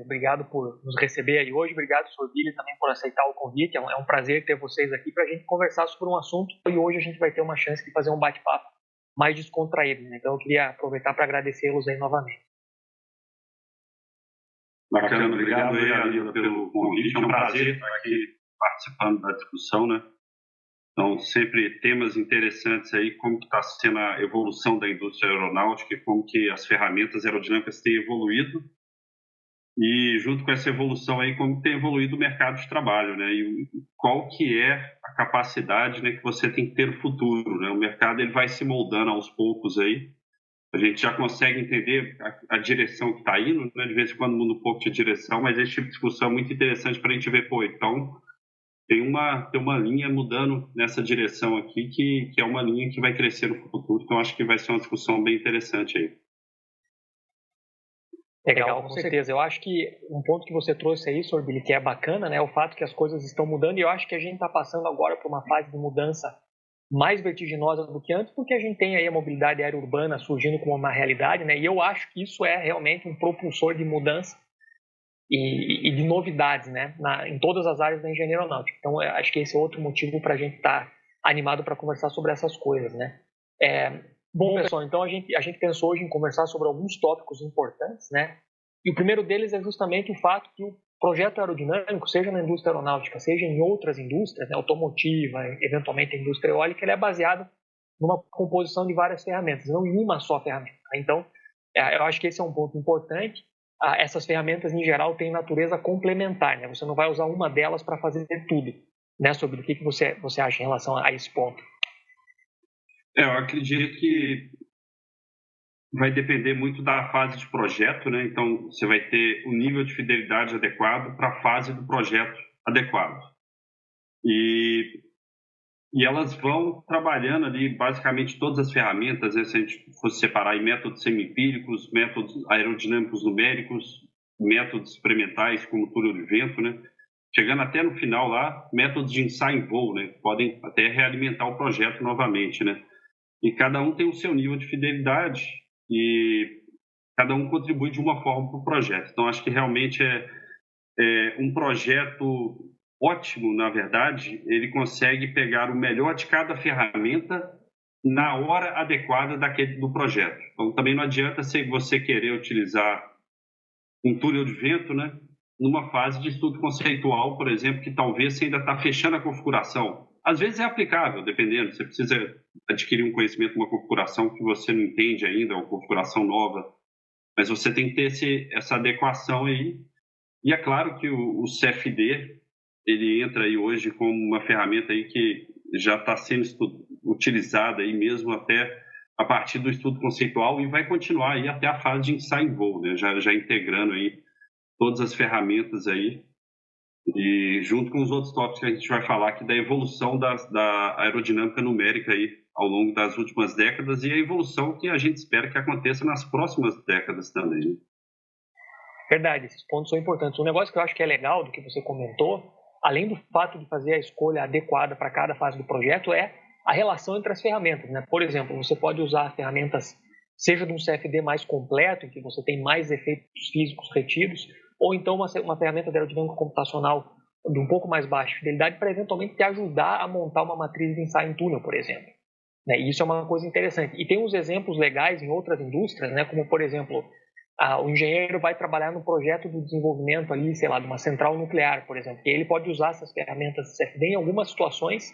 Obrigado por nos receber aí hoje. Obrigado, Sr. Billy, também por aceitar o convite. É um prazer ter vocês aqui para a gente conversar sobre um assunto. E hoje a gente vai ter uma chance de fazer um bate-papo mais descontraído, né? Então eu queria aproveitar para agradecê-los aí novamente. Bacana, obrigado aí, Alila, pelo convite. É um prazer estar aqui participando da discussão, né? Então, sempre temas interessantes aí, como está sendo a evolução da indústria aeronáutica e como que as ferramentas aerodinâmicas têm evoluído. E junto com essa evolução aí, como tem evoluído o mercado de trabalho, né? E qual que é a capacidade, né, que você tem que ter no futuro, né? O mercado ele vai se moldando aos poucos aí. A gente já consegue entender a direção que está indo, né? De vez em quando muda um pouco de direção, mas esse tipo de discussão é muito interessante para a gente ver, pô, então tem uma linha mudando nessa direção aqui que é uma linha que vai crescer no futuro. Então acho que vai ser uma discussão bem interessante aí. Legal, com certeza. Eu acho que um ponto que você trouxe aí, Sr. Billy, que é bacana, né, é o fato que as coisas estão mudando, e eu acho que a gente está passando agora por uma fase de mudança mais vertiginosa do que antes, porque a gente tem aí a mobilidade aérea urbana surgindo como uma realidade, né, e eu acho que isso é realmente um propulsor de mudança e de novidades, né, em todas as áreas da engenharia aeronáutica. Então, eu acho que esse é outro motivo para a gente estar animado para conversar sobre essas coisas, né. Bom, pessoal, então a gente pensou hoje em conversar sobre alguns tópicos importantes, né? E o primeiro deles é justamente o fato que o projeto aerodinâmico, seja na indústria aeronáutica, seja em outras indústrias, né, automotiva, eventualmente a indústria eólica, ele é baseado numa composição de várias ferramentas, não em uma só ferramenta. Então, eu acho que esse é um ponto importante. Essas ferramentas, em geral, têm natureza complementar, né? Você não vai usar uma delas para fazer tudo, né? Sobre o que você acha em relação a esse ponto. Eu acredito que vai depender muito da fase de projeto, né? Então, você vai ter o nível de fidelidade adequado para a fase do projeto adequado. E elas vão trabalhando ali, basicamente, todas as ferramentas, né? Se a gente fosse separar em métodos semi-empíricos, métodos aerodinâmicos numéricos, métodos experimentais, como túnel de vento, né? Chegando até no final lá, métodos de ensaio em voo, né? Que podem até realimentar o projeto novamente, né? E cada um tem o seu nível de fidelidade e cada um contribui de uma forma para o projeto. Então, acho que realmente é um projeto ótimo, na verdade, ele consegue pegar o melhor de cada ferramenta na hora adequada do projeto. Então, também não adianta você querer utilizar um túnel de vento, né, numa fase de estudo conceitual, por exemplo, que talvez você ainda está fechando a configuração. Às vezes é aplicável, dependendo, você precisa adquirir um conhecimento, uma configuração que você não entende ainda, uma configuração nova, mas você tem que ter essa adequação aí. E é claro que o CFD, ele entra aí hoje como uma ferramenta aí que já está sendo utilizada aí mesmo até a partir do estudo conceitual e vai continuar aí até a fase de ensaio em voo, né? Já integrando aí todas as ferramentas aí e junto com os outros tópicos que a gente vai falar aqui da evolução da aerodinâmica numérica aí ao longo das últimas décadas e a evolução que a gente espera que aconteça nas próximas décadas também. Verdade, esses pontos são importantes. Um negócio que eu acho que é legal do que você comentou, além do fato de fazer a escolha adequada para cada fase do projeto, é a relação entre as ferramentas, né? Por exemplo, você pode usar ferramentas, seja de um CFD mais completo, em que você tem mais efeitos físicos retidos, ou então uma ferramenta de aerodinâmica computacional de um pouco mais baixa fidelidade para eventualmente te ajudar a montar uma matriz de ensaio em túnel, por exemplo. Né? E isso é uma coisa interessante. E tem uns exemplos legais em outras indústrias, né? Como, por exemplo, o engenheiro vai trabalhar no projeto de desenvolvimento ali, sei lá, de uma central nuclear, por exemplo, e ele pode usar essas ferramentas de CFD em algumas situações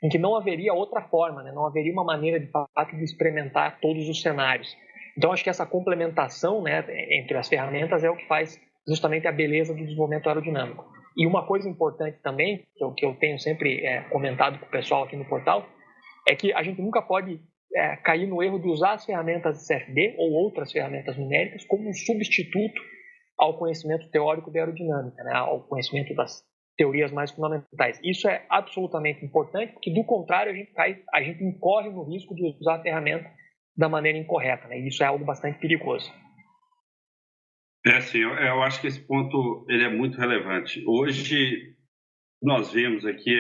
em que não haveria outra forma, né? Não haveria uma maneira de fato de experimentar todos os cenários. Então, acho que essa complementação, né, entre as ferramentas é o que faz justamente a beleza do desenvolvimento aerodinâmico. E uma coisa importante também, que eu tenho sempre comentado com o pessoal aqui no portal, é que a gente nunca pode cair no erro de usar as ferramentas de CFD ou outras ferramentas numéricas como um substituto ao conhecimento teórico de aerodinâmica, né, ao conhecimento das teorias mais fundamentais. Isso é absolutamente importante, porque do contrário a gente incorre no risco de usar a ferramenta da maneira incorreta, né, e isso é algo bastante perigoso. Sim, eu acho que esse ponto ele é muito relevante. Hoje nós vemos aqui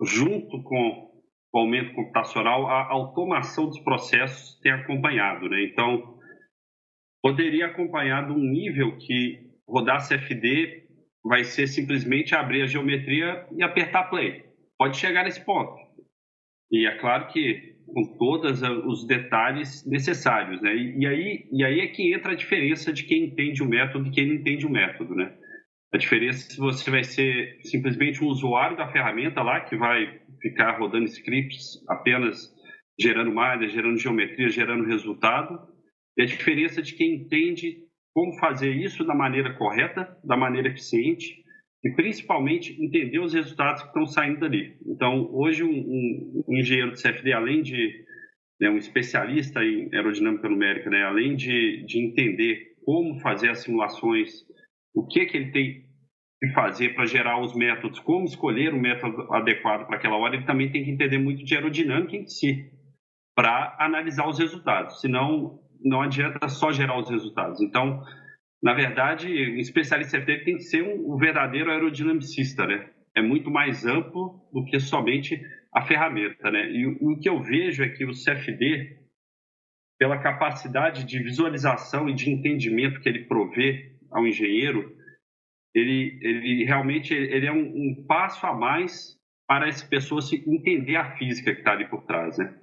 junto com o aumento computacional, a automação dos processos tem acompanhado, né? Então, poderia acompanhar de um nível que rodar CFD vai ser simplesmente abrir a geometria e apertar play. Pode chegar nesse ponto. E é claro que com todos os detalhes necessários, né? E aí é que entra a diferença de quem entende o método e quem não entende o método, né? A diferença é se você vai ser simplesmente um usuário da ferramenta lá, que vai ficar rodando scripts apenas gerando malha, gerando geometria, gerando resultado, e a diferença de quem entende como fazer isso da maneira correta, da maneira eficiente, e principalmente entender os resultados que estão saindo dali. Então, hoje, um engenheiro de CFD, além de um especialista em aerodinâmica numérica, né, além de entender como fazer as simulações, o que ele tem que fazer para gerar os métodos, como escolher o método adequado para aquela hora, ele também tem que entender muito de aerodinâmica em si, para analisar os resultados. Senão, não adianta só gerar os resultados. Então, na verdade, o especialista em CFD tem que ser um verdadeiro aerodinamicista, né? É muito mais amplo do que somente a ferramenta, né? E o que eu vejo é que o CFD, pela capacidade de visualização e de entendimento que ele provê ao engenheiro, ele realmente ele é um passo a mais para essa pessoa se entender a física que está ali por trás, né?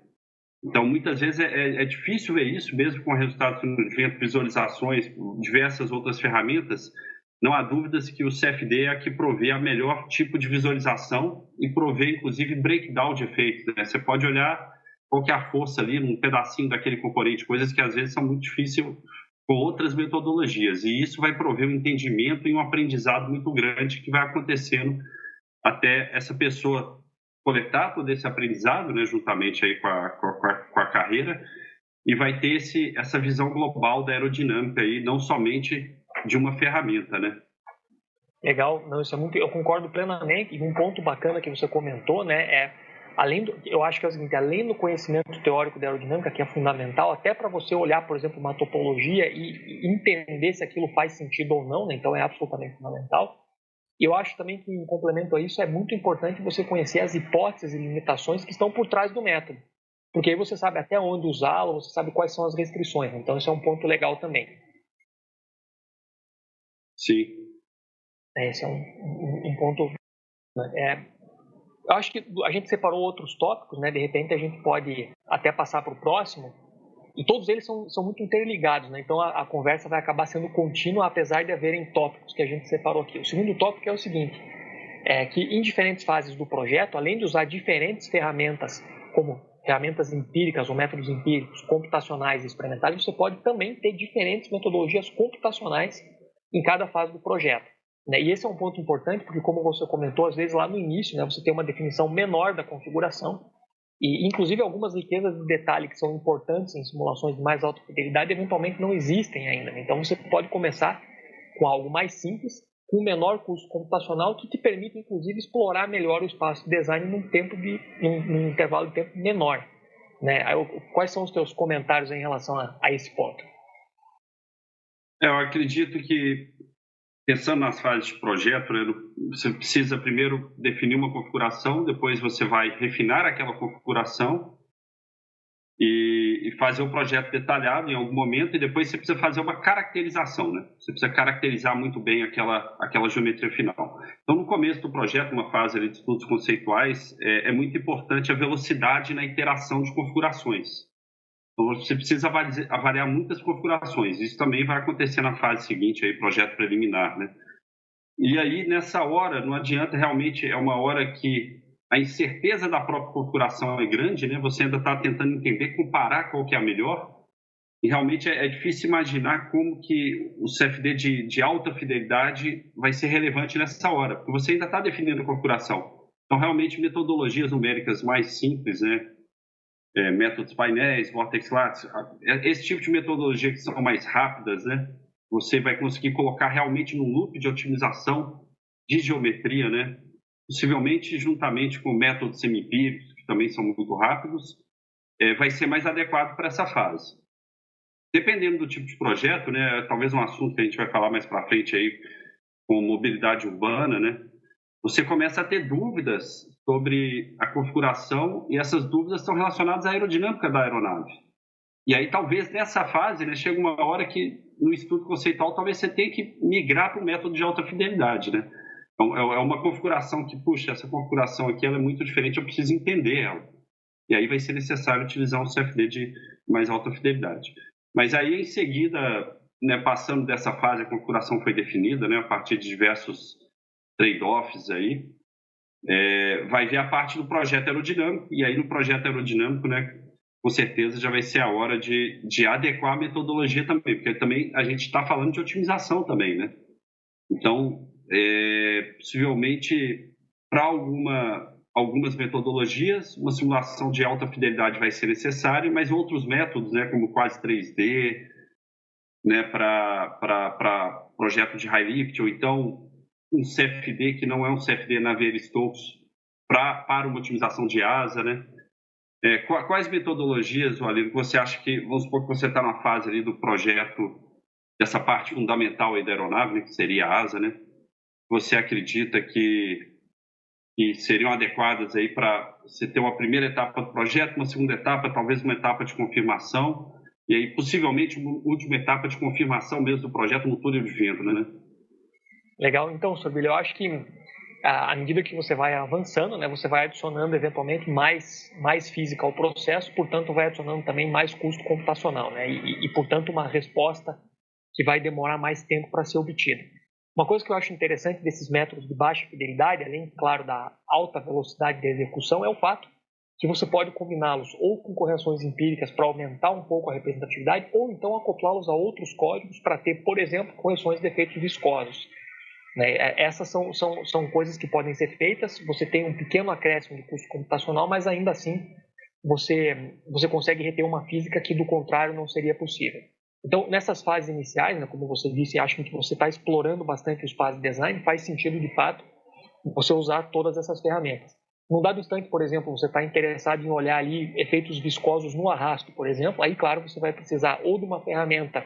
Então, muitas vezes é difícil ver isso, mesmo com resultados de visualizações, diversas outras ferramentas. Não há dúvidas que o CFD é a que provê a melhor tipo de visualização e provê, inclusive, breakdown de efeitos, né? Você pode olhar qual que é a força ali, num pedacinho daquele componente, coisas que às vezes são muito difíceis com outras metodologias. E isso vai prover um entendimento e um aprendizado muito grande que vai acontecendo até essa pessoa coletar todo esse aprendizado, né, juntamente aí com a carreira, e vai ter essa visão global da aerodinâmica aí, não somente de uma ferramenta, né? Legal, não, isso é muito, eu concordo plenamente. E um ponto bacana que você comentou, né, eu acho que é o seguinte, além do conhecimento teórico da aerodinâmica, que é fundamental, até para você olhar, por exemplo, uma topologia e entender se aquilo faz sentido ou não, né, então é absolutamente fundamental. E eu acho também que, em complemento a isso, é muito importante você conhecer as hipóteses e limitações que estão por trás do método. Porque aí você sabe até onde usá-lo, você sabe quais são as restrições. Então, isso é um ponto legal também. Sim. Esse é um ponto... eu acho que a gente separou outros tópicos, né? De repente, a gente pode até passar para o próximo. E todos eles são muito interligados, né? Então a conversa vai acabar sendo contínua, apesar de haverem tópicos que a gente separou aqui. O segundo tópico é o seguinte, que em diferentes fases do projeto, além de usar diferentes ferramentas, como ferramentas empíricas ou métodos empíricos, computacionais e experimentais, você pode também ter diferentes metodologias computacionais em cada fase do projeto, né? E esse é um ponto importante, porque como você comentou, às vezes lá no início, né, você tem uma definição menor da configuração, e, inclusive, algumas riquezas de detalhe que são importantes em simulações de mais alta fidelidade eventualmente não existem ainda. Então, você pode começar com algo mais simples, com menor custo computacional, que te permite, inclusive, explorar melhor o espaço de design num intervalo de tempo menor, né? Quais são os teus comentários em relação a esse ponto? Eu acredito que, pensando nas fases de projeto, né, você precisa primeiro definir uma configuração, depois você vai refinar aquela configuração e fazer um projeto detalhado em algum momento, e depois você precisa fazer uma caracterização, né? Você precisa caracterizar muito bem aquela geometria final. Então, no começo do projeto, uma fase ali de estudos conceituais, é muito importante a velocidade na iteração de configurações. Então, você precisa avaliar muitas configurações. Isso também vai acontecer na fase seguinte, aí, projeto preliminar, né? E aí, nessa hora, não adianta realmente, é uma hora que a incerteza da própria configuração é grande, né? Você ainda está tentando entender, comparar qual que é a melhor, e realmente é difícil imaginar como que o CFD de alta fidelidade vai ser relevante nessa hora, porque você ainda está definindo a configuração. Então, realmente, metodologias numéricas mais simples, né? Métodos painéis, vortex lattice, esse tipo de metodologia que são mais rápidas, né? Você vai conseguir colocar realmente num loop de otimização de geometria, né? Possivelmente juntamente com métodos semi-empíricos, que também são muito rápidos, vai ser mais adequado para essa fase. Dependendo do tipo de projeto, né? Talvez um assunto que a gente vai falar mais para frente aí, com mobilidade urbana, né? Você começa a ter dúvidas sobre a configuração, e essas dúvidas estão relacionadas à aerodinâmica da aeronave. E aí, talvez, nessa fase, né, chega uma hora que no estudo conceitual, talvez você tenha que migrar para um método de alta fidelidade, né? Então, é uma configuração que, puxa, essa configuração aqui ela é muito diferente, eu preciso entender ela. E aí vai ser necessário utilizar um CFD de mais alta fidelidade. Mas aí, em seguida, né, passando dessa fase, a configuração foi definida, né, a partir de diversos trade-offs aí, vai vir a parte do projeto aerodinâmico, e aí no projeto aerodinâmico, né, com certeza já vai ser a hora de adequar a metodologia também, porque também a gente está falando de otimização também, né? Então, possivelmente, para algumas metodologias, uma simulação de alta fidelidade vai ser necessária, mas outros métodos, né, como quase 3D, né, para projeto de high lift, ou então um CFD que não é um CFD Navier-Stokes para uma otimização de asa, né? Quais metodologias, Aline, você acha que, vamos supor que você está na fase ali do projeto, dessa parte fundamental aí da aeronave, né, que seria a asa, né? Você acredita que seriam adequadas aí para você ter uma primeira etapa do projeto, uma segunda etapa, talvez uma etapa de confirmação, e aí possivelmente uma última etapa de confirmação mesmo do projeto no túnel de vento, né? Legal. Então, Sorbilho, eu acho que à medida que você vai avançando, né, você vai adicionando eventualmente mais física ao processo, portanto vai adicionando também mais custo computacional, né, e portanto uma resposta que vai demorar mais tempo para ser obtida. Uma coisa que eu acho interessante desses métodos de baixa fidelidade, além, claro, da alta velocidade de execução, é o fato que você pode combiná-los ou com correções empíricas para aumentar um pouco a representatividade, ou então acoplá-los a outros códigos para ter, por exemplo, correções de efeitos viscosos. Essas são coisas que podem ser feitas. Você tem um pequeno acréscimo de custo computacional, mas ainda assim você consegue reter uma física que, do contrário, não seria possível. Então, nessas fases iniciais, né, como você disse, acho que você está explorando bastante o espaço de design, faz sentido, de fato, você usar todas essas ferramentas. Num dado instante, por exemplo, você está interessado em olhar ali efeitos viscosos no arrasto, por exemplo, aí, claro, você vai precisar ou de uma ferramenta,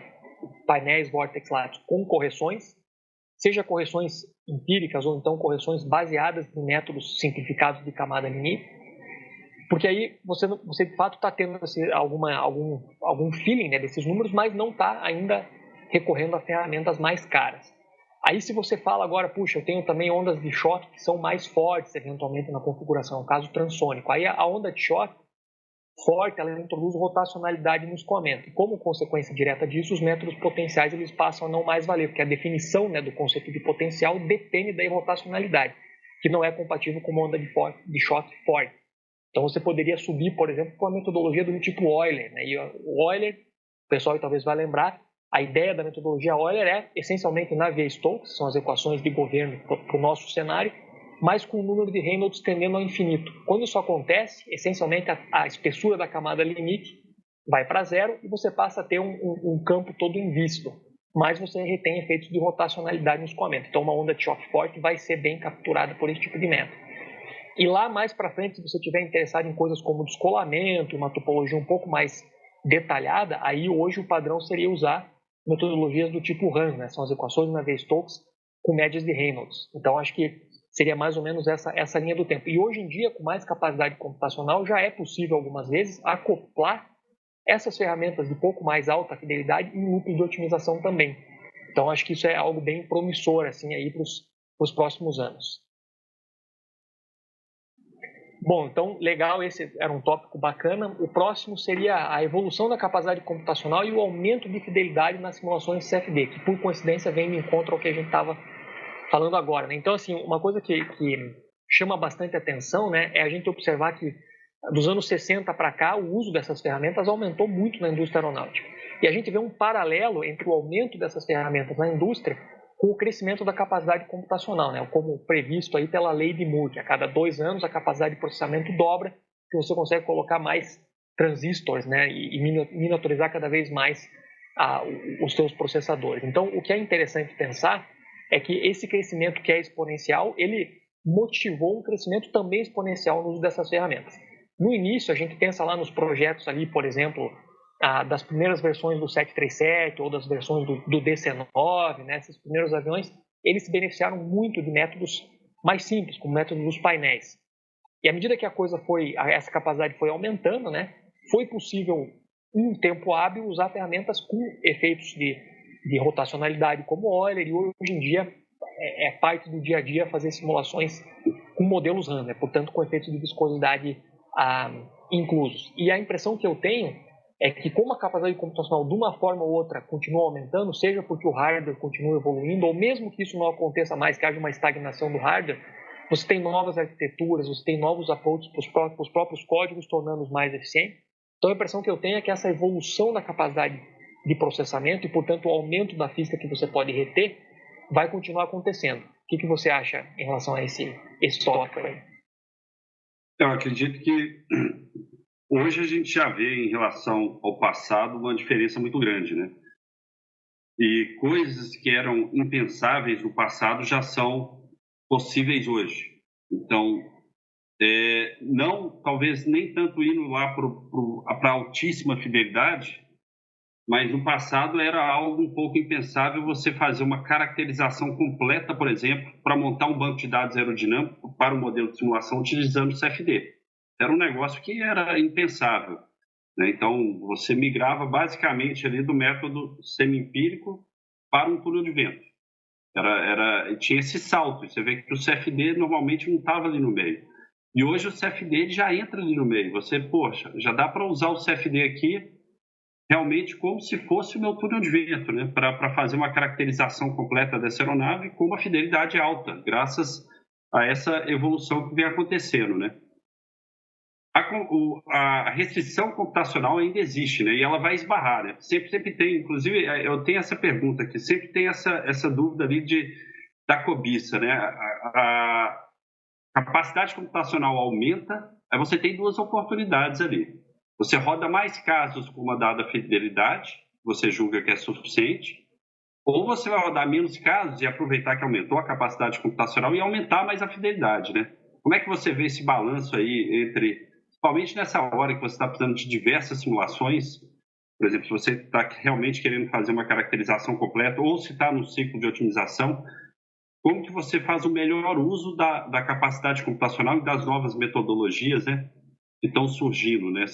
painéis Vortex Labs com correções, seja correções empíricas ou então correções baseadas em métodos simplificados de camada limite, porque aí você de fato está tendo algum feeling, né, desses números, mas não está ainda recorrendo a ferramentas mais caras. Aí se você fala agora, puxa, eu tenho também ondas de choque que são mais fortes eventualmente na configuração, caso transônico, aí a onda de choque forte, ela introduz rotacionalidade no escoamento. E como consequência direta disso, os métodos potenciais eles passam a não mais valer, porque a definição, né, do conceito de potencial depende da irrotacionalidade, que não é compatível com uma onda de choque forte. Então você poderia subir, por exemplo, com a metodologia do tipo Euler, né? E o Euler, o pessoal talvez vai lembrar, a ideia da metodologia Euler é essencialmente Navier-Stokes, são as equações de governo para o nosso cenário, mas com o número de Reynolds tendendo ao infinito. Quando isso acontece, essencialmente a espessura da camada limite vai para zero e você passa a ter um campo todo invícido, mas você retém efeitos de rotacionalidade no escoamento. Então uma onda de choque forte vai ser bem capturada por esse tipo de método. E lá mais para frente, se você estiver interessado em coisas como descolamento, uma topologia um pouco mais detalhada, aí hoje o padrão seria usar metodologias do tipo RANS, né? São as equações de Navier-Stokes com médias de Reynolds. Então acho que seria mais ou menos essa linha do tempo. E hoje em dia, com mais capacidade computacional, já é possível algumas vezes acoplar essas ferramentas de pouco mais alta fidelidade em looping de otimização também. Então acho que isso é algo bem promissor assim aí para os próximos anos. Bom, então, legal, esse era um tópico bacana. O próximo seria a evolução da capacidade computacional e o aumento de fidelidade nas simulações CFD, que por coincidência vem de encontro ao que a gente estava falando agora, né? Então, assim, uma coisa que chama bastante atenção, né, é a gente observar que dos anos 60 para cá, o uso dessas ferramentas aumentou muito na indústria aeronáutica. E a gente vê um paralelo entre o aumento dessas ferramentas na indústria com o crescimento da capacidade computacional, né? Como previsto aí pela lei de Moore, que a cada 2 anos a capacidade de processamento dobra, que você consegue colocar mais transistores, né? E miniaturizar cada vez mais os seus processadores. Então, o que é interessante pensar é que esse crescimento que é exponencial, ele motivou um crescimento também exponencial no uso dessas ferramentas. No início, a gente pensa lá nos projetos ali, por exemplo, das primeiras versões do 737 ou das versões do DC-9, né, esses primeiros aviões, eles se beneficiaram muito de métodos mais simples, como o método dos painéis. E à medida que essa capacidade foi aumentando, né, foi possível, em um tempo hábil, usar ferramentas com efeitos de de rotacionalidade como Euler, e hoje em dia é parte do dia a dia fazer simulações com modelos RAM, né? Portanto, com efeitos de viscosidade inclusos. E a impressão que eu tenho é que, como a capacidade computacional de uma forma ou outra continua aumentando, seja porque o hardware continua evoluindo, ou mesmo que isso não aconteça mais, que haja uma estagnação do hardware, você tem novas arquiteturas, você tem novos approaches para os próprios códigos, tornando-os mais eficientes. Então, a impressão que eu tenho é que essa evolução da capacidade de processamento e, portanto, o aumento da física que você pode reter vai continuar acontecendo. O que você acha em relação a esse tópico aí? Eu acredito que hoje a gente já vê, em relação ao passado, uma diferença muito grande, né? E coisas que eram impensáveis no passado já são possíveis hoje. Então, não, talvez nem tanto indo lá para altíssima fidelidade, mas no passado era algo um pouco impensável você fazer uma caracterização completa, por exemplo, para montar um banco de dados aerodinâmico para um modelo de simulação utilizando o CFD. Era um negócio que era impensável, né? Então, você migrava basicamente ali do método semi-empírico para um túnel de vento. Tinha esse salto. Você vê que o CFD normalmente não estava ali no meio. E hoje o CFD já entra ali no meio. Você, poxa, já dá para usar o CFD aqui realmente como se fosse o meu túnel de vento, né? Para fazer uma caracterização completa dessa aeronave com uma fidelidade alta, graças a essa evolução que vem acontecendo, né? A restrição computacional ainda existe, né? E ela vai esbarrar, né? Sempre tem, inclusive, eu tenho essa pergunta aqui, sempre tem essa dúvida ali da cobiça, né? A capacidade computacional aumenta, aí você tem duas oportunidades ali. Você roda mais casos com uma dada fidelidade, você julga que é suficiente, ou você vai rodar menos casos e aproveitar que aumentou a capacidade computacional e aumentar mais a fidelidade, né? Como é que você vê esse balanço aí entre, principalmente nessa hora que você está precisando de diversas simulações, por exemplo, se você está realmente querendo fazer uma caracterização completa ou se está no ciclo de otimização, como que você faz o melhor uso da capacidade computacional e das novas metodologias, né, que estão surgindo, né?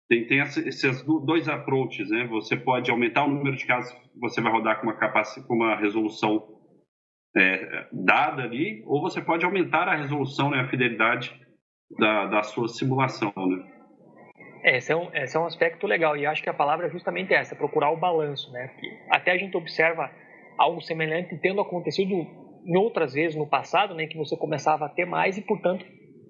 Tem esses dois approaches, né? Você pode aumentar o número de casos que você vai rodar com uma resolução dada ali, ou você pode aumentar a resolução, né, a fidelidade da sua simulação, né? Esse é um aspecto legal, e acho que a palavra é justamente essa, procurar o balanço, né? Porque até a gente observa algo semelhante tendo acontecido em outras vezes no passado, né, que você começava a ter mais e, portanto,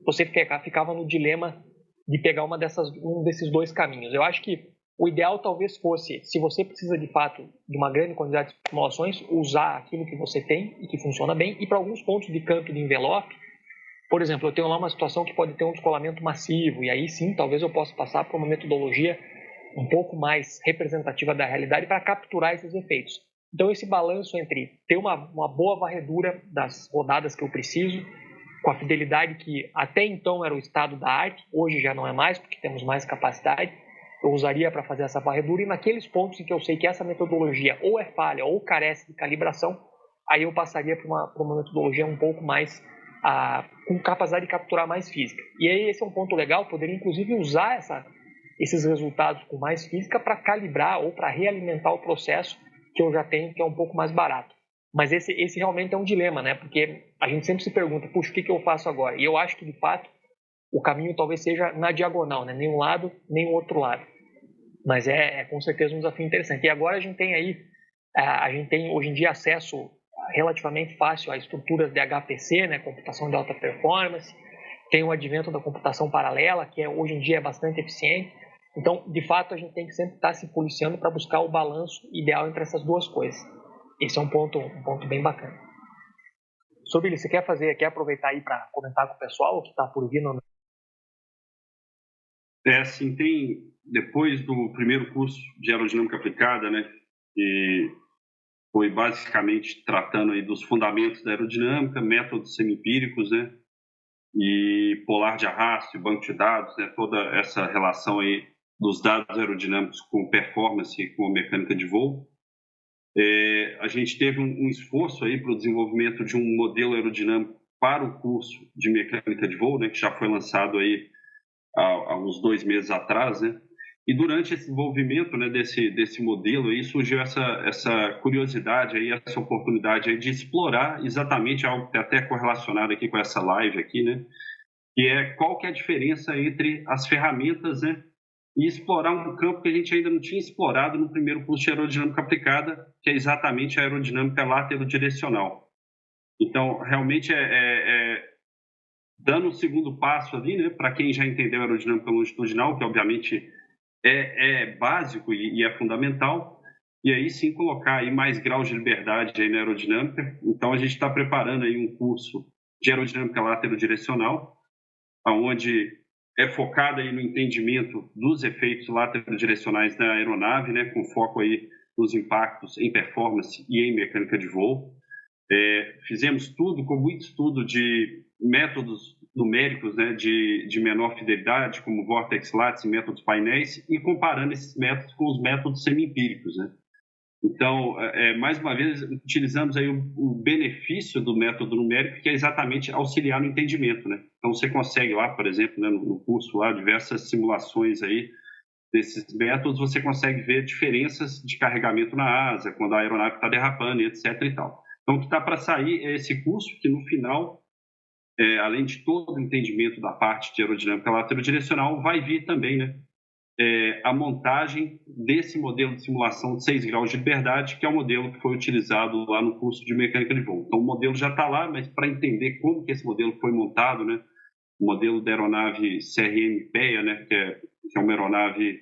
você ficava no dilema de pegar um desses dois caminhos. Eu acho que o ideal talvez fosse, se você precisa de fato de uma grande quantidade de simulações, usar aquilo que você tem e que funciona bem, e para alguns pontos de canto de envelope, por exemplo, eu tenho lá uma situação que pode ter um descolamento massivo, e aí sim, talvez eu possa passar por uma metodologia um pouco mais representativa da realidade para capturar esses efeitos. Então, esse balanço entre ter uma boa varredura das rodadas que eu preciso, com a fidelidade que até então era o estado da arte, hoje já não é mais, porque temos mais capacidade, eu usaria para fazer essa varredura, e naqueles pontos em que eu sei que essa metodologia ou é falha ou carece de calibração, aí eu passaria para uma metodologia um pouco mais com capacidade de capturar mais física. E aí esse é um ponto legal, poderia inclusive usar esses resultados com mais física para calibrar ou para realimentar o processo que eu já tenho, que é um pouco mais barato. Mas esse realmente é um dilema, né? Porque a gente sempre se pergunta, puxa, o que eu faço agora? E eu acho que, de fato, o caminho talvez seja na diagonal, né? Nem um lado, nem o outro lado. Mas é com certeza um desafio interessante. E agora a gente tem hoje em dia acesso relativamente fácil a estruturas de HPC, né? Computação de alta performance. Tem o advento da computação paralela, que hoje em dia é bastante eficiente. Então, de fato, a gente tem que sempre estar se policiando para buscar o balanço ideal entre essas duas coisas. Esse é um ponto bem bacana. Sobili, você quer aproveitar aí para comentar com o pessoal o que está por vir? Assim, depois do primeiro curso de aerodinâmica aplicada, né, que foi basicamente tratando aí dos fundamentos da aerodinâmica, métodos semi-empíricos, né, e polar de arrasto, banco de dados, né, toda essa relação aí dos dados aerodinâmicos com performance e com a mecânica de voo. A gente teve um esforço aí para o desenvolvimento de um modelo aerodinâmico para o curso de mecânica de voo, né, que já foi lançado aí há uns 2 meses atrás, né? E durante esse desenvolvimento, né, desse modelo aí, surgiu essa curiosidade aí, essa oportunidade aí de explorar exatamente algo que está até correlacionado aqui com essa live aqui, né? Que é qual que é a diferença entre as ferramentas, né? E explorar um campo que a gente ainda não tinha explorado no primeiro curso de aerodinâmica aplicada, que é exatamente a aerodinâmica laterodirecional. Então, realmente dando o segundo passo ali, né, para quem já entendeu a aerodinâmica longitudinal, que obviamente é básico e é fundamental, e aí sim colocar aí mais graus de liberdade aí na aerodinâmica. Então, a gente está preparando aí um curso de aerodinâmica laterodirecional, onde é focado aí no entendimento dos efeitos laterodirecionais da aeronave, né, com foco aí nos impactos em performance e em mecânica de voo. Fizemos tudo com muito estudo de métodos numéricos, né, de menor fidelidade, como Vortex Lattice e métodos painéis, e comparando esses métodos com os métodos semi-empíricos, né? Então, mais uma vez, utilizamos aí o benefício do método numérico, que é exatamente auxiliar no entendimento, né? Então, você consegue lá, por exemplo, né, no curso lá, diversas simulações aí desses métodos, você consegue ver diferenças de carregamento na asa, quando a aeronave está derrapando, etc. e tal. Então, o que está para sair é esse curso, que no final, além de todo o entendimento da parte de aerodinâmica laterodirecional, vai vir também, né, a montagem desse modelo de simulação de 6 graus de liberdade, que é o modelo que foi utilizado lá no curso de mecânica de voo. Então, o modelo já está lá, mas para entender como que esse modelo foi montado, né, o modelo da aeronave CRM-PEA, né, que é uma aeronave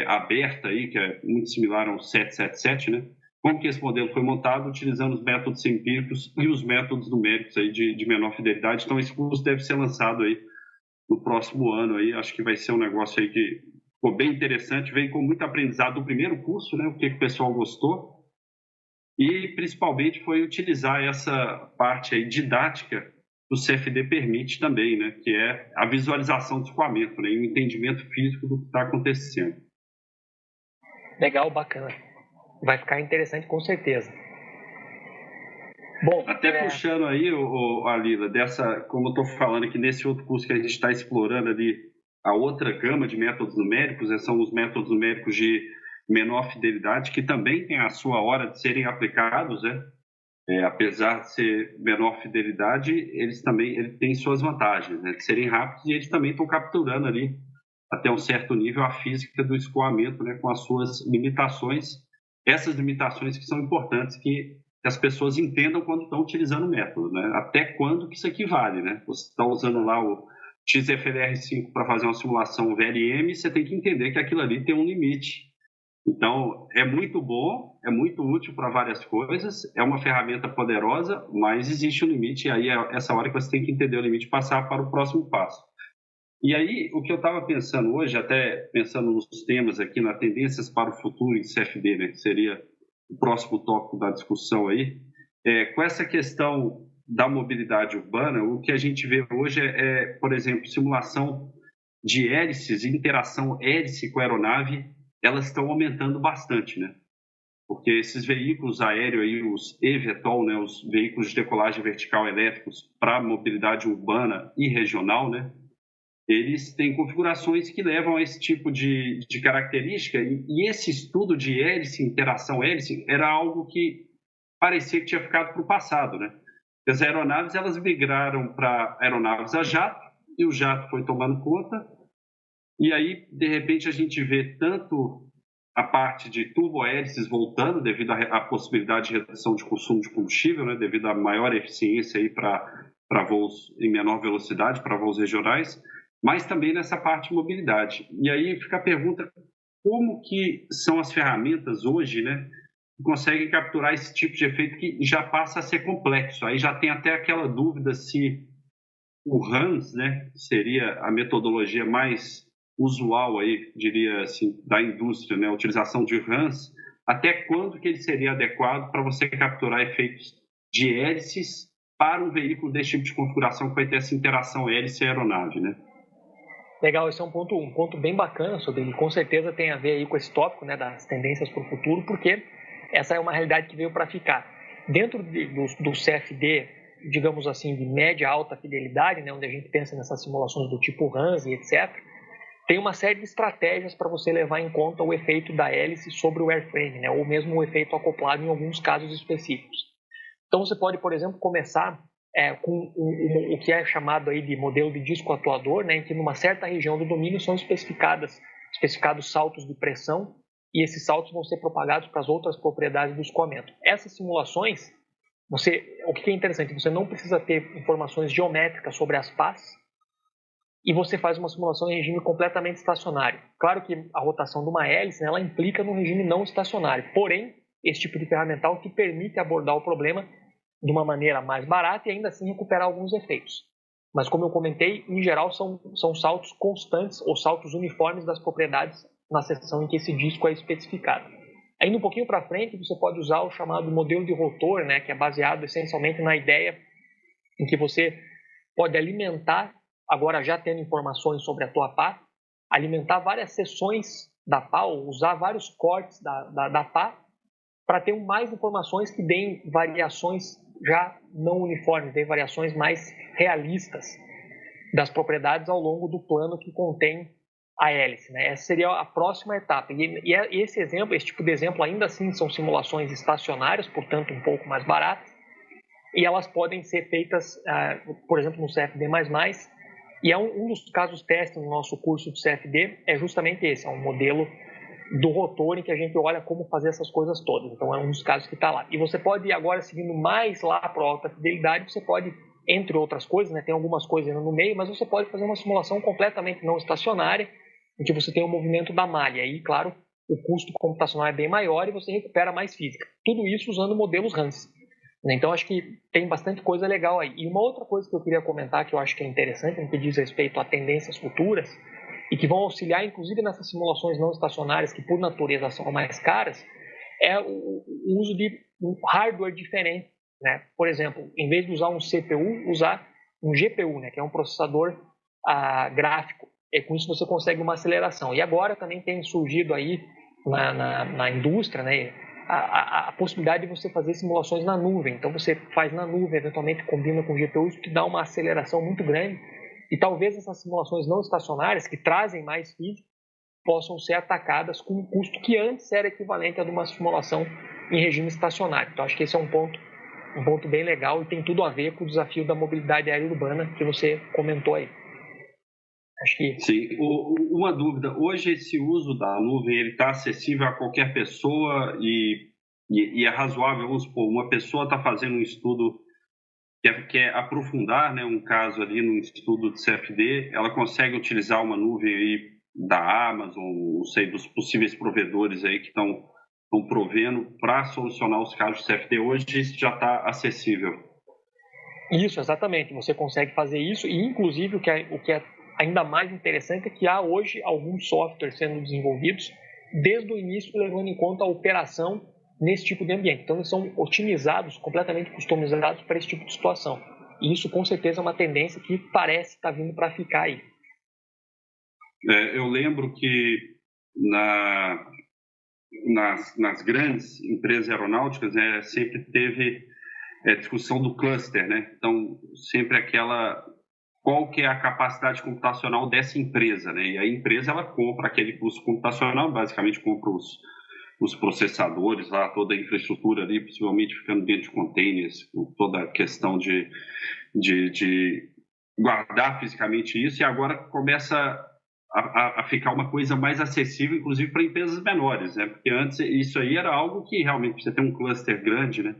aberta, aí, que é muito similar ao 777, né, como que esse modelo foi montado utilizando os métodos empíricos e os métodos numéricos aí de menor fidelidade. Então, esse curso deve ser lançado aí no próximo ano aí, acho que vai ser um negócio aí que ficou bem interessante, veio com muito aprendizado do primeiro curso, né, o que o pessoal gostou, e principalmente foi utilizar essa parte aí didática que o CFD permite também, né, que é a visualização do escoamento, né, e o entendimento físico do que está acontecendo. Legal, bacana. Vai ficar interessante com certeza. Bom, até puxando aí, Alila, como eu estou falando aqui nesse outro curso que a gente está explorando ali, a outra gama de métodos numéricos, são os métodos numéricos de menor fidelidade, que também tem a sua hora de serem aplicados, né? Apesar de ser menor fidelidade, eles têm suas vantagens, né, de serem rápidos, e eles também estão capturando ali, até um certo nível, a física do escoamento, né, com as suas limitações, essas limitações que são importantes que as pessoas entendam quando estão utilizando o método, né, até quando que isso aqui vale, né? Você está usando lá o XFLR5 para fazer uma simulação VLM, você tem que entender que aquilo ali tem um limite. Então, é muito bom, é muito útil para várias coisas, é uma ferramenta poderosa, mas existe um limite, e aí é essa hora que você tem que entender o limite e passar para o próximo passo. E aí, o que eu estava pensando hoje, até pensando nos temas aqui, nas tendências para o futuro em CFD, né, que seria o próximo tópico da discussão aí, com essa questão da mobilidade urbana, o que a gente vê hoje por exemplo, simulação de hélices, interação hélice com a aeronave, elas estão aumentando bastante, né? Porque esses veículos aéreos aí, os eVTOL, né, os veículos de decolagem vertical elétricos para mobilidade urbana e regional, né, eles têm configurações que levam a esse tipo de característica, e esse estudo de hélice, interação hélice, era algo que parecia que tinha ficado para o passado, né? As aeronaves, elas migraram para aeronaves a jato, e o jato foi tomando conta, e aí, de repente, a gente vê tanto a parte de turbohélices voltando devido à possibilidade de redução de consumo de combustível, né, devido à maior eficiência aí para voos em menor velocidade, para voos regionais, mas também nessa parte de mobilidade. E aí fica a pergunta, como que são as ferramentas hoje, né, que conseguem capturar esse tipo de efeito que já passa a ser complexo. Aí já tem até aquela dúvida se o RANS, né, que seria a metodologia mais usual aí, diria assim, da indústria, né, a utilização de RANS, até quando que ele seria adequado para você capturar efeitos de hélices para um veículo desse tipo de configuração que vai ter essa interação hélice-aeronave, né? Legal, esse é um ponto bem bacana, sobre ele com certeza tem a ver aí com esse tópico, né, das tendências para o futuro, porque essa é uma realidade que veio para ficar. Dentro do CFD, digamos assim, de média alta fidelidade, né, onde a gente pensa nessas simulações do tipo RANS e etc., tem uma série de estratégias para você levar em conta o efeito da hélice sobre o airframe, né? Ou mesmo o efeito acoplado em alguns casos específicos. Então você pode, por exemplo, começar com o que é chamado aí de modelo de disco atuador, né? Em que numa certa região do domínio são especificados saltos de pressão e esses saltos vão ser propagados para as outras propriedades do escoamento. Essas simulações, o que é interessante, você não precisa ter informações geométricas sobre as pás, e você faz uma simulação em regime completamente estacionário. Claro que a rotação de uma hélice, né, ela implica no regime não estacionário, porém, esse tipo de ferramental te permite abordar o problema de uma maneira mais barata e ainda assim recuperar alguns efeitos. Mas como eu comentei, em geral são saltos constantes ou saltos uniformes das propriedades na seção em que esse disco é especificado. Indo um pouquinho para frente, você pode usar o chamado modelo de rotor, né, que é baseado essencialmente na ideia em que você pode alimentar, agora já tendo informações sobre a tua pá, alimentar várias seções da pá, ou usar vários cortes da pá, para ter mais informações que deem variações já não uniformes, deem variações mais realistas das propriedades ao longo do plano que contém a hélice, né? Essa seria a próxima etapa. E esse tipo de exemplo, ainda assim, são simulações estacionárias, portanto, um pouco mais baratas, e elas podem ser feitas, por exemplo, no CFD++, e um dos casos teste no nosso curso de CFD é justamente esse, é um modelo do rotor em que a gente olha como fazer essas coisas todas. Então, é um dos casos que está lá. E você pode, agora, seguindo mais lá para a alta fidelidade, você pode, entre outras coisas, né, tem algumas coisas no meio, mas você pode fazer uma simulação completamente não estacionária, em que você tem o movimento da malha. E, claro, o custo computacional é bem maior e você recupera mais física. Tudo isso usando modelos Hans. Então, acho que tem bastante coisa legal aí. E uma outra coisa que eu queria comentar, que eu acho que é interessante, no que diz respeito a tendências futuras, e que vão auxiliar, inclusive, nessas simulações não estacionárias, que por natureza são mais caras, é o uso de um hardware diferente, né? Por exemplo, em vez de usar um CPU, usar um GPU, né? Que é um processador gráfico. E com isso você consegue uma aceleração. E agora também tem surgido aí na indústria, né? A possibilidade de você fazer simulações na nuvem. Então você faz na nuvem, eventualmente combina com GPU, isso te dá uma aceleração muito grande. E talvez essas simulações não estacionárias, que trazem mais física, possam ser atacadas com um custo que antes era equivalente a de uma simulação em regime estacionário. Então acho que esse é um ponto bem legal e tem tudo a ver com o desafio da mobilidade aérea urbana que você comentou aí. Acho que... Sim, uma dúvida, hoje esse uso da nuvem ele está acessível a qualquer pessoa e é razoável, vamos supor, uma pessoa está fazendo um estudo quer aprofundar, né, um caso ali no estudo de CFD, ela consegue utilizar uma nuvem aí da Amazon, não sei, dos possíveis provedores aí que estão provendo para solucionar os casos de CFD hoje, isso já está acessível. Isso, exatamente, você consegue fazer isso e inclusive o que é ainda mais interessante é que há hoje alguns softwares sendo desenvolvidos desde o início levando em conta a operação nesse tipo de ambiente. Então, eles são otimizados, completamente customizados para esse tipo de situação. E isso, com certeza, é uma tendência que parece estar vindo para ficar aí. Eu lembro que nas grandes empresas aeronáuticas sempre teve discussão do cluster, né? Então, sempre qual que é a capacidade computacional dessa empresa, né? E a empresa, ela compra aquele custo computacional, basicamente compra os processadores lá, toda a infraestrutura ali, possivelmente ficando dentro de containers, com toda a questão de guardar fisicamente isso, e agora começa a ficar uma coisa mais acessível, inclusive para empresas menores, né? Porque antes isso aí era algo que realmente você tem um cluster grande, né?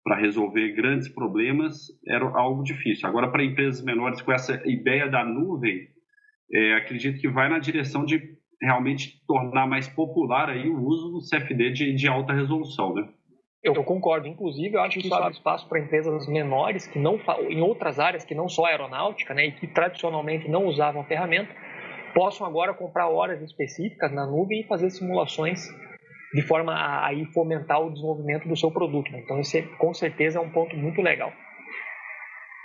Para resolver grandes problemas era algo difícil. Agora, para empresas menores, com essa ideia da nuvem, acredito que vai na direção de realmente tornar mais popular aí o uso do CFD de alta resolução, né? Eu concordo. Inclusive, eu acho que isso abre espaço para empresas menores, que não, em outras áreas que não só aeronáutica, né, e que tradicionalmente não usavam a ferramenta, possam agora comprar horas específicas na nuvem e fazer simulações de forma a aí fomentar o desenvolvimento do seu produto. Né? Então, esse com certeza é um ponto muito legal.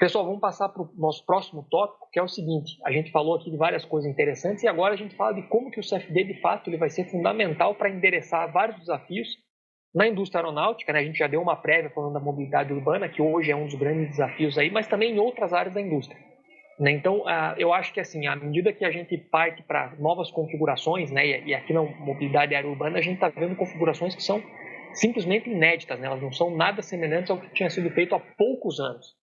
Pessoal, vamos passar para o nosso próximo tópico, que é o seguinte. A gente falou aqui de várias coisas interessantes e agora a gente fala de como que o CFD, de fato, ele vai ser fundamental para endereçar vários desafios na indústria aeronáutica. Né? A gente já deu uma prévia falando da mobilidade urbana, que hoje é um dos grandes desafios aí, mas também em outras áreas da indústria. né? Então, eu acho que assim, à medida que a gente parte para novas configurações, né, e aqui na mobilidade aérea urbana a gente está vendo configurações que são simplesmente inéditas, né? Elas não são nada semelhantes ao que tinha sido feito há poucos anos.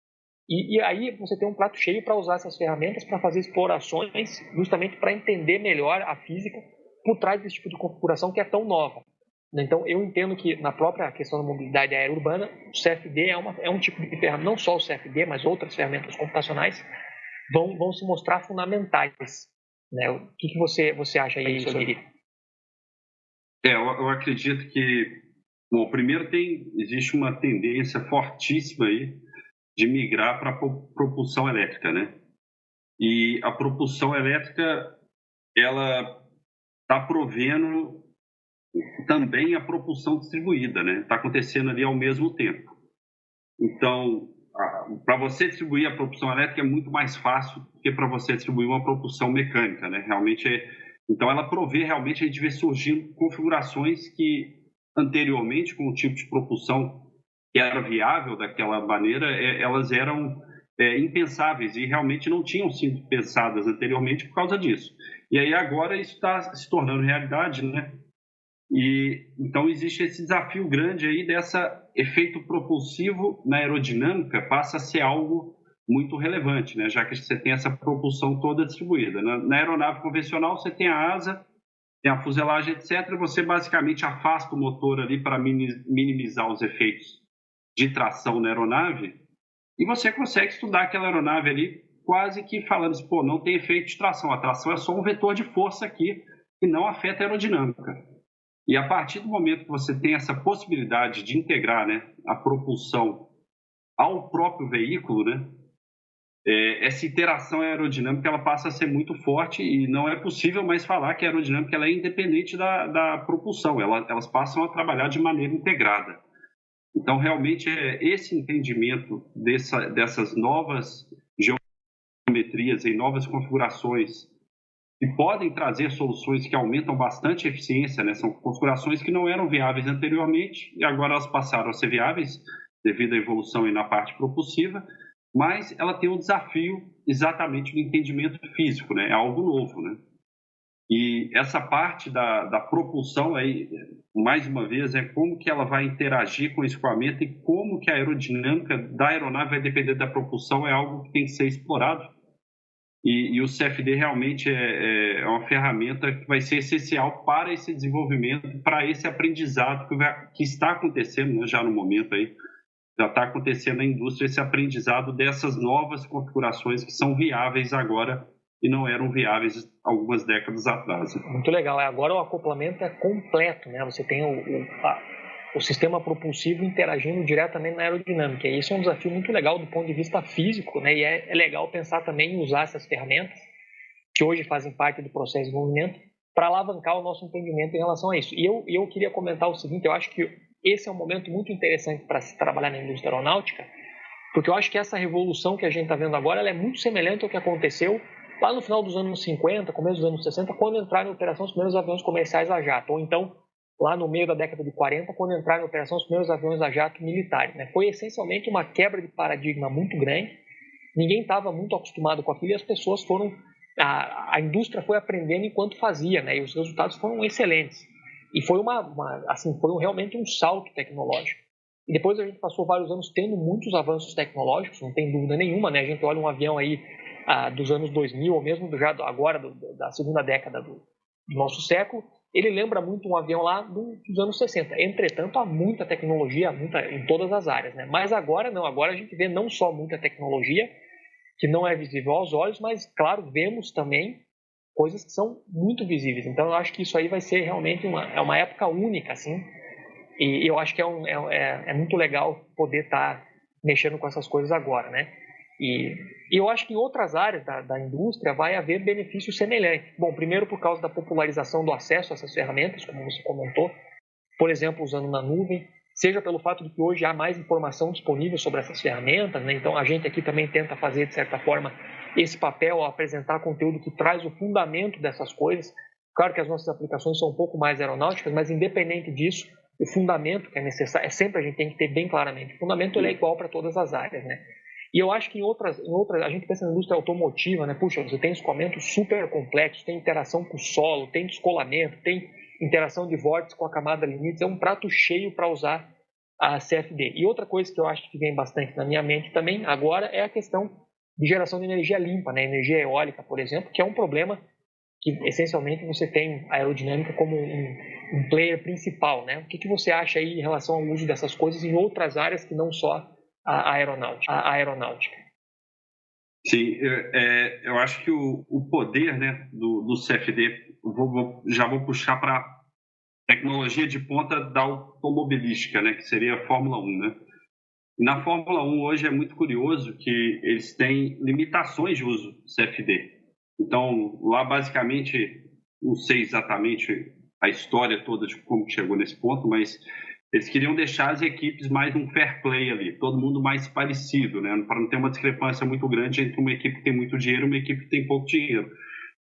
E aí você tem um prato cheio para usar essas ferramentas para fazer explorações, justamente para entender melhor a física por trás desse tipo de configuração que é tão nova. Então, eu entendo que na própria questão da mobilidade aérea urbana, o CFD é um tipo de ferramenta, não só o CFD, mas outras ferramentas computacionais vão se mostrar fundamentais. Né? O que você acha aí, Soliri? Eu acredito que, bom, primeiro existe uma tendência fortíssima aí de migrar para a propulsão elétrica, né? E a propulsão elétrica, ela está provendo também a propulsão distribuída, né? Está acontecendo ali ao mesmo tempo. Então, para você distribuir a propulsão elétrica é muito mais fácil do que para você distribuir uma propulsão mecânica, né? Então, ela provê realmente, a gente vê surgindo configurações que anteriormente, com o tipo de propulsão que era viável daquela maneira, elas eram impensáveis e realmente não tinham sido pensadas anteriormente por causa disso. E aí agora isso está se tornando realidade, né? E então existe esse desafio grande aí dessa efeito propulsivo na aerodinâmica passa a ser algo muito relevante, né? Já que você tem essa propulsão toda distribuída. Na aeronave convencional você tem a asa, tem a fuselagem, etc. Você basicamente afasta o motor ali para minimizar os efeitos de tração na aeronave e você consegue estudar aquela aeronave ali quase que falando assim, pô, não tem efeito de tração. A tração é só um vetor de força aqui que não afeta a aerodinâmica. E a partir do momento que você tem essa possibilidade de integrar, né, a propulsão ao próprio veículo, né, essa interação aerodinâmica ela passa a ser muito forte e não é possível mais falar que a aerodinâmica ela é independente da propulsão. Elas passam a trabalhar de maneira integrada. Então, realmente, esse entendimento dessas novas geometrias em novas configurações que podem trazer soluções que aumentam bastante a eficiência, né? São configurações que não eram viáveis anteriormente e agora elas passaram a ser viáveis devido à evolução na parte propulsiva, mas ela tem um desafio exatamente do entendimento físico, né? É algo novo, né? E essa parte da propulsão aí, mais uma vez, é como que ela vai interagir com o escoamento e como que a aerodinâmica da aeronave vai depender da propulsão é algo que tem que ser explorado. E o CFD realmente é uma ferramenta que vai ser essencial para esse desenvolvimento, para esse aprendizado que está acontecendo, né, já no momento aí. Já está acontecendo na indústria esse aprendizado dessas novas configurações que são viáveis agora e não eram viáveis algumas décadas atrás. Muito legal. Agora o acoplamento é completo, né? Você tem o sistema propulsivo interagindo diretamente na aerodinâmica. E isso é um desafio muito legal do ponto de vista físico, né? E é legal pensar também em usar essas ferramentas que hoje fazem parte do processo de desenvolvimento para alavancar o nosso entendimento em relação a isso. E eu queria comentar o seguinte, eu acho que esse é um momento muito interessante para se trabalhar na indústria aeronáutica, porque eu acho que essa revolução que a gente está vendo agora ela é muito semelhante ao que aconteceu lá no final dos anos 50, começo dos anos 60, quando entraram em operação os primeiros aviões comerciais a jato, ou então lá no meio da década de 40, quando entraram em operação os primeiros aviões a jato militares. Né? Foi essencialmente uma quebra de paradigma muito grande, ninguém estava muito acostumado com aquilo e as pessoas foram... A indústria foi aprendendo enquanto fazia, né? E os resultados foram excelentes. E foi foi realmente um salto tecnológico. E depois a gente passou vários anos tendo muitos avanços tecnológicos, não tem dúvida nenhuma, né? A gente olha um avião aí dos anos 2000, ou mesmo já agora da segunda década do nosso século, ele lembra muito um avião lá dos anos 60. Entretanto, há muita tecnologia em todas as áreas, né? Mas agora não, agora a gente vê não só muita tecnologia, que não é visível aos olhos, mas, claro, vemos também coisas que são muito visíveis. Então, eu acho que isso aí vai ser realmente uma época única, assim, e eu acho que é muito legal poder estar mexendo com essas coisas agora, né? E eu acho que em outras áreas da indústria vai haver benefícios semelhantes. Bom, primeiro por causa da popularização do acesso a essas ferramentas, como você comentou, por exemplo, usando na nuvem, seja pelo fato de que hoje há mais informação disponível sobre essas ferramentas, né? Então a gente aqui também tenta fazer, de certa forma, esse papel, apresentar conteúdo que traz o fundamento dessas coisas. Claro que as nossas aplicações são um pouco mais aeronáuticas, mas independente disso, o fundamento que é necessário, sempre a gente tem que ter bem claramente, o fundamento ele é igual para todas as áreas, né? E eu acho que em outras, a gente pensa na indústria automotiva, né? Puxa, você tem escoamento super complexo, tem interação com o solo, tem descolamento, tem interação de vórtice com a camada limite, é um prato cheio para usar a CFD. E outra coisa que eu acho que vem bastante na minha mente também agora é a questão de geração de energia limpa, né? Energia eólica, por exemplo, que é um problema que essencialmente você tem a aerodinâmica como um player principal, né? O que você acha aí em relação ao uso dessas coisas em outras áreas que não só a aeronáutica? Sim, eu acho que o poder, né, do CFD, já vou puxar para tecnologia de ponta da automobilística, né, que seria a Fórmula 1, né? Na Fórmula 1 hoje é muito curioso que eles têm limitações de uso do CFD. Então, lá basicamente, não sei exatamente a história toda de como chegou nesse ponto, mas eles queriam deixar as equipes mais um fair play ali, todo mundo mais parecido, né? Para não ter uma discrepância muito grande entre uma equipe que tem muito dinheiro e uma equipe que tem pouco dinheiro.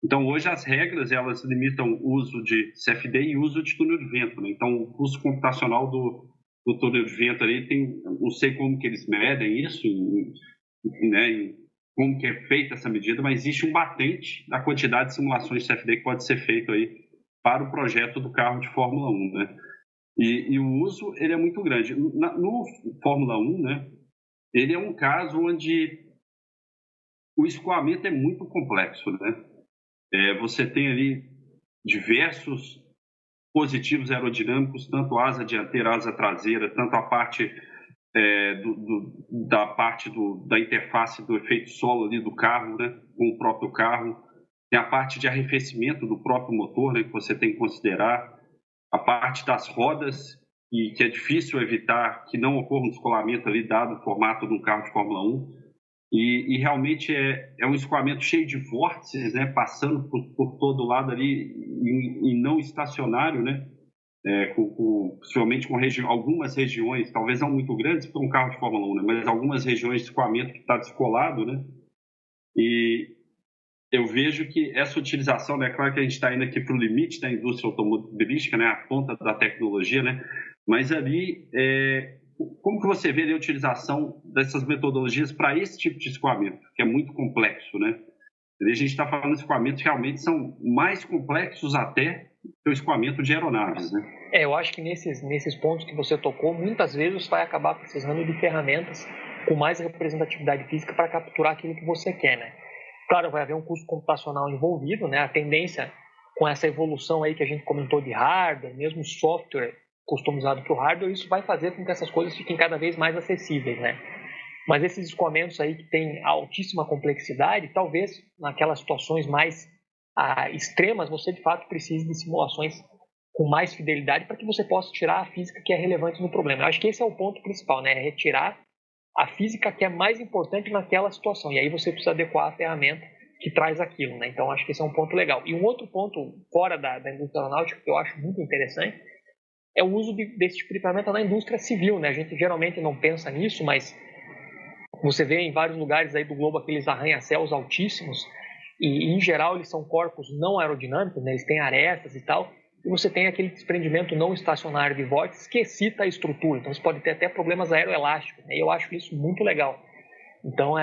Então, hoje as regras, elas limitam o uso de CFD e o uso de túnel de vento, né? Então, o custo computacional do túnel de vento ali não sei como que eles medem isso, né, como que é feita essa medida, mas existe um batente da quantidade de simulações de CFD que pode ser feito aí para o projeto do carro de Fórmula 1, né? E o uso, ele é muito grande. No Fórmula 1, né, ele é um caso onde o escoamento é muito complexo, né? Você tem ali diversos positivos aerodinâmicos, tanto asa dianteira, asa traseira, tanto a parte da interface do efeito solo ali do carro, né, com o próprio carro. Tem a parte de arrefecimento do próprio motor, né, que você tem que considerar. A parte das rodas, e que é difícil evitar que não ocorra um descolamento ali, dado o formato de um carro de Fórmula 1. E realmente é um escoamento cheio de vórtices, né, passando por todo lado ali, e não estacionário, né, possivelmente com algumas regiões, talvez não muito grandes para um carro de Fórmula 1, né, mas algumas regiões de escoamento que está descolado, né, e eu vejo que essa utilização, né, claro que a gente está indo aqui para o limite da indústria automobilística, né, a ponta da tecnologia, né, mas ali, como que você vê ali a utilização dessas metodologias para esse tipo de escoamento, que é muito complexo, né? A gente está falando de escoamentos que realmente são mais complexos até que o escoamento de aeronaves, né? Eu acho que nesses pontos que você tocou, muitas vezes você vai acabar precisando de ferramentas com mais representatividade física para capturar aquilo que você quer, né? Claro, vai haver um custo computacional envolvido, né? A tendência com essa evolução aí que a gente comentou de hardware, mesmo software customizado para o hardware, isso vai fazer com que essas coisas fiquem cada vez mais acessíveis, né? Mas esses escoamentos aí que têm altíssima complexidade, talvez naquelas situações mais extremas, você de fato precise de simulações com mais fidelidade para que você possa tirar a física que é relevante no problema. Eu acho que esse é o ponto principal, né? É retirar a física que é mais importante naquela situação. E aí você precisa adequar a ferramenta que traz aquilo, né? Então acho que esse é um ponto legal. E um outro ponto fora da indústria aeronáutica que eu acho muito interessante é o uso desse tipo de ferramenta na indústria civil, né? A gente geralmente não pensa nisso, mas você vê em vários lugares aí do globo aqueles arranha-céus altíssimos e em geral eles são corpos não aerodinâmicos, né? Eles têm arestas e tal, e você tem aquele desprendimento não estacionário de vórtices que excita a estrutura. Então você pode ter até problemas aeroelásticos, né? E eu acho isso muito legal. Então,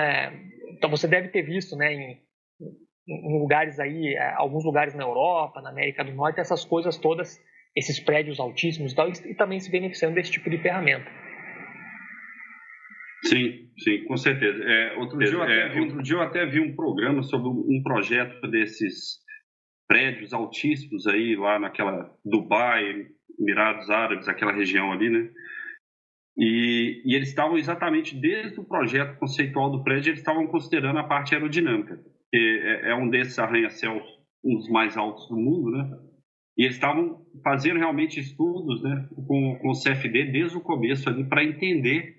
então você deve ter visto, né, em lugares aí, alguns lugares na Europa, na América do Norte, essas coisas todas, esses prédios altíssimos e tal, e também se beneficiando desse tipo de ferramenta. Sim, sim, com certeza. Outro dia eu até vi um programa sobre um projeto desses prédios altíssimos aí, lá naquela Dubai, Emirados Árabes, aquela região ali, né? E eles estavam exatamente, desde o projeto conceitual do prédio, eles estavam considerando a parte aerodinâmica, que é um desses arranha-céus, um dos mais altos do mundo, né? E eles estavam fazendo realmente estudos, né, com o CFD desde o começo ali para entender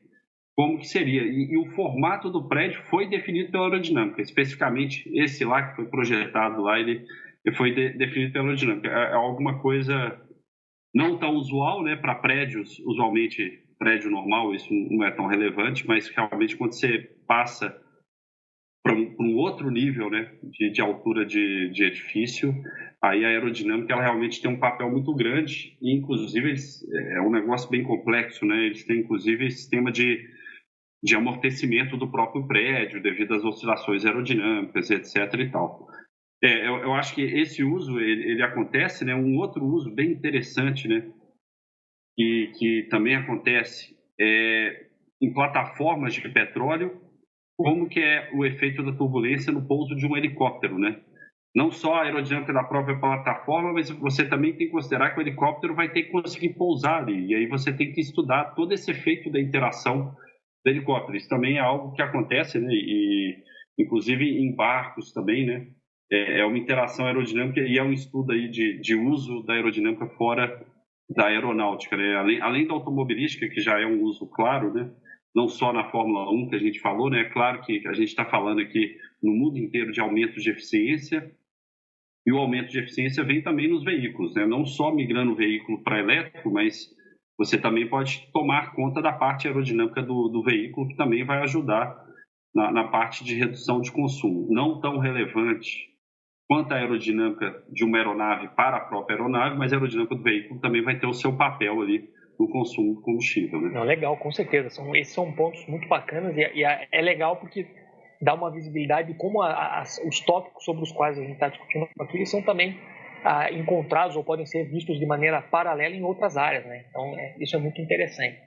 como que seria. E o formato do prédio foi definido pela aerodinâmica, especificamente esse lá que foi projetado lá, ele foi definido pela aerodinâmica. É alguma coisa não tão usual, né, para prédios, usualmente prédio normal, isso não é tão relevante, mas realmente quando você passa para um outro nível, né, de altura de edifício, aí a aerodinâmica ela realmente tem um papel muito grande e inclusive é um negócio bem complexo, né, eles têm inclusive sistema de de amortecimento do próprio prédio devido às oscilações aerodinâmicas, etc. e tal. Eu acho que esse uso ele acontece, né? Um outro uso bem interessante, né? Que também acontece em plataformas de petróleo, como que é o efeito da turbulência no pouso de um helicóptero, né? Não só a aerodinâmica da própria plataforma, mas você também tem que considerar que o helicóptero vai ter que conseguir pousar ali, e aí você tem que estudar todo esse efeito da interação do helicóptero. Isso também é algo que acontece, né? E inclusive em barcos também, né? É uma interação aerodinâmica e é um estudo aí de uso da aerodinâmica fora da aeronáutica, né? Além da automobilística, que já é um uso claro, né? Não só na Fórmula 1 que a gente falou, né? É claro que a gente está falando aqui no mundo inteiro de aumento de eficiência, e o aumento de eficiência vem também nos veículos, né? Não só migrando o veículo para elétrico, mas você também pode tomar conta da parte aerodinâmica do veículo, que também vai ajudar na parte de redução de consumo. Não tão relevante quanto a aerodinâmica de uma aeronave para a própria aeronave, mas a aerodinâmica do veículo também vai ter o seu papel ali no consumo de combustível, né? Não, legal, com certeza. Esses são pontos muito bacanas e é legal porque dá uma visibilidade de como os tópicos sobre os quais a gente está discutindo aqui eles são também encontrados ou podem ser vistos de maneira paralela em outras áreas, né? Então, isso é muito interessante.